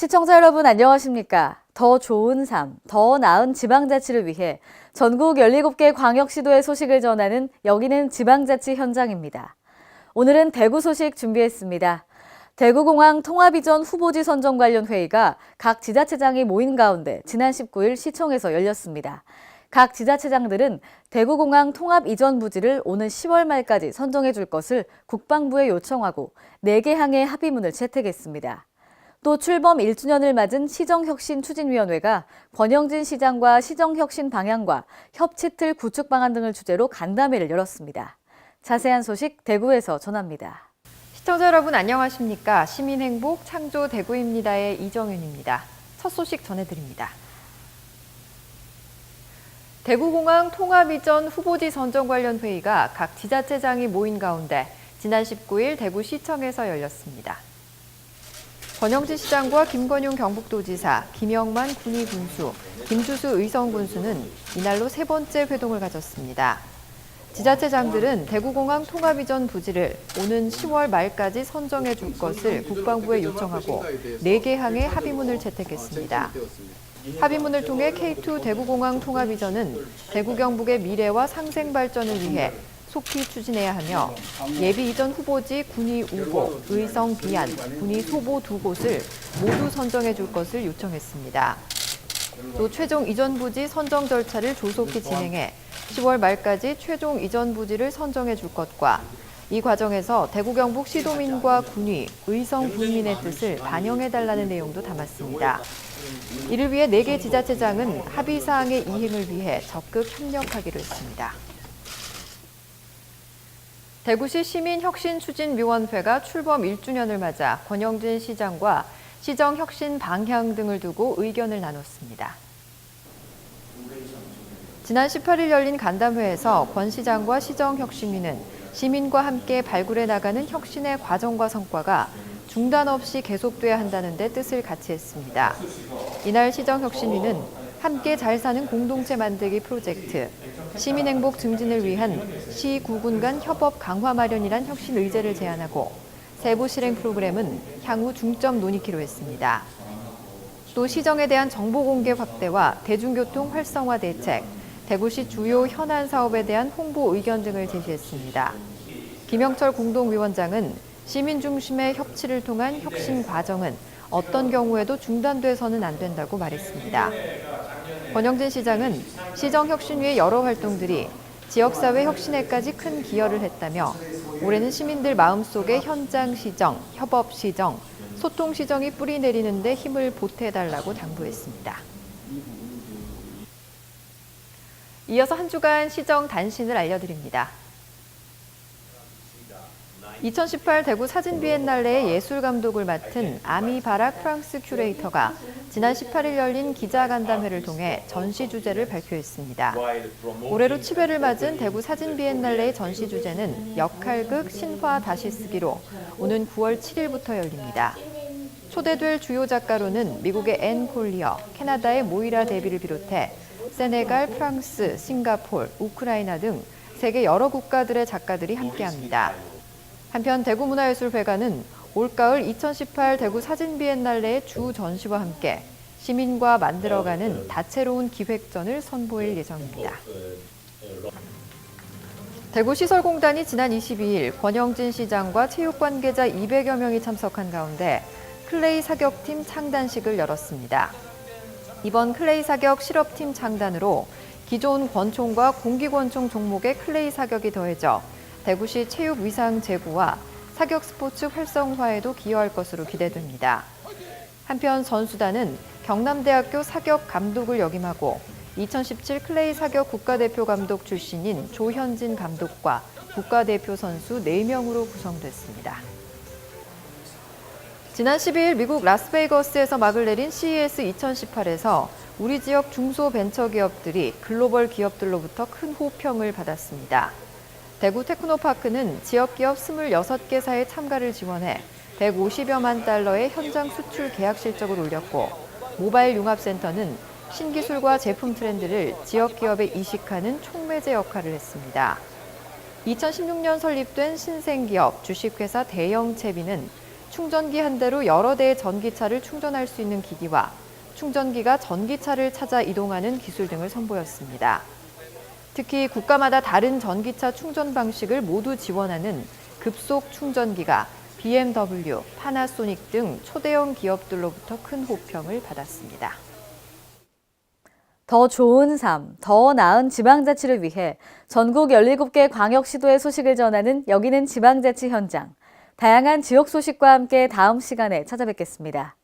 시청자 여러분 안녕하십니까? 더 좋은 삶, 더 나은 지방자치를 위해 전국 17개 광역시도의 소식을 전하는 여기는 지방자치 현장입니다. 오늘은 대구 소식 준비했습니다. 대구공항 통합이전 후보지 선정 관련 회의가 각 지자체장이 모인 가운데 지난 19일 시청에서 열렸습니다. 각 지자체장들은 대구공항 통합 이전 부지를 오는 10월 말까지 선정해 줄 것을 국방부에 요청하고 4개 항의 합의문을 채택했습니다. 또 출범 1주년을 맞은 시정혁신추진위원회가 권영진 시장과 시정혁신 방향과 협치틀 구축 방안 등을 주제로 간담회를 열었습니다. 자세한 소식 대구에서 전합니다. 시청자 여러분 안녕하십니까? 시민행복 창조 대구입니다의 이정윤입니다. 첫 소식 전해드립니다. 대구공항 통합이전 후보지 선정 관련 회의가 각 지자체장이 모인 가운데 지난 19일 대구시청에서 열렸습니다. 권영진 시장과 김건용 경북도지사, 김영만 군의군수, 김주수 의성군수는 이날로 3번째 회동을 가졌습니다. 지자체장들은 대구공항 통합이전 부지를 오는 10월 말까지 선정해 줄 것을 국방부에 요청하고 4개 항의 합의문을 채택했습니다. 합의문을 통해 K2 대구공항 통합이전은 대구 경북의 미래와 상생 발전을 위해 속히 추진해야 하며 예비 이전 후보지 군위 우보, 의성 비안, 군위 소보 2곳을 모두 선정해 줄 것을 요청했습니다. 또 최종 이전 부지 선정 절차를 조속히 진행해 10월 말까지 최종 이전 부지를 선정해 줄 것과 이 과정에서 대구 경북 시도민과 군위, 의성 군민의 뜻을 반영해달라는 내용도 담았습니다. 이를 위해 4개 지자체장은 합의사항의 이행을 위해 적극 협력하기로 했습니다. 대구시 시민혁신추진위원회가 출범 1주년을 맞아 권영진 시장과 시정혁신 방향 등을 두고 의견을 나눴습니다. 지난 18일 열린 간담회에서 권 시장과 시정혁신위는 시민과 함께 발굴해 나가는 혁신의 과정과 성과가 중단 없이 계속돼야 한다는 데 뜻을 같이 했습니다. 이날 시정혁신위는 함께 잘 사는 공동체 만들기 프로젝트, 시민행복 증진을 위한 시, 구군 간 협업 강화 마련이란 혁신 의제를 제안하고 세부 실행 프로그램은 향후 중점 논의키로 했습니다. 또 시정에 대한 정보 공개 확대와 대중교통 활성화 대책, 대구시 주요 현안 사업에 대한 홍보 의견 등을 제시했습니다. 김영철 공동위원장은 시민 중심의 협치를 통한 혁신 과정은 어떤 경우에도 중단돼서는 안 된다고 말했습니다. 권영진 시장은 시정혁신위의 여러 활동들이 지역사회 혁신에까지 큰 기여를 했다며 올해는 시민들 마음속에 현장 시정, 협업 시정, 소통 시정이 뿌리 내리는 데 힘을 보태달라고 당부했습니다. 이어서 한 주간 시정 단신을 알려드립니다. 2018 대구 사진 비엔날레의 예술감독을 맡은 아미 바락 프랑스 큐레이터가 지난 18일 열린 기자간담회를 통해 전시 주제를 발표했습니다. 올해로 7회를 맞은 대구 사진 비엔날레의 전시 주제는 역할극 신화 다시 쓰기로 오는 9월 7일부터 열립니다. 초대될 주요 작가로는 미국의 앤 콜리어, 캐나다의 모이라 데비를 비롯해 세네갈, 프랑스, 싱가폴, 우크라이나 등 세계 여러 국가들의 작가들이 함께합니다. 한편 대구문화예술회관은 올가을 2018 대구 사진 비엔날레의 주 전시와 함께 시민과 만들어가는 다채로운 기획전을 선보일 예정입니다. 대구시설공단이 지난 22일 권영진 시장과 체육 관계자 200여 명이 참석한 가운데 클레이 사격팀 창단식을 열었습니다. 이번 클레이 사격 실업팀 창단으로 기존 권총과 공기권총 종목의 클레이 사격이 더해져 대구시 체육 위상 제고와 사격 스포츠 활성화에도 기여할 것으로 기대됩니다. 한편 선수단은 경남대학교 사격 감독을 역임하고 2017 클레이 사격 국가대표 감독 출신인 조현진 감독과 국가대표 선수 4명으로 구성됐습니다. 지난 12일 미국 라스베이거스에서 막을 내린 CES 2018에서 우리 지역 중소벤처기업들이 글로벌 기업들로부터 큰 호평을 받았습니다. 대구 테크노파크는 지역기업 26개사의 참가를 지원해 150여만 달러의 현장 수출 계약 실적을 올렸고 모바일 융합센터는 신기술과 제품 트렌드를 지역기업에 이식하는 촉매제 역할을 했습니다. 2016년 설립된 신생기업 주식회사 대영채비는 충전기 한 대로 여러 대의 전기차를 충전할 수 있는 기기와 충전기가 전기차를 찾아 이동하는 기술 등을 선보였습니다. 특히 국가마다 다른 전기차 충전 방식을 모두 지원하는 급속 충전기가 BMW, 파나소닉 등 초대형 기업들로부터 큰 호평을 받았습니다. 더 좋은 삶, 더 나은 지방자치를 위해 전국 17개 광역시도의 소식을 전하는 여기는 지방자치 현장. 다양한 지역 소식과 함께 다음 시간에 찾아뵙겠습니다.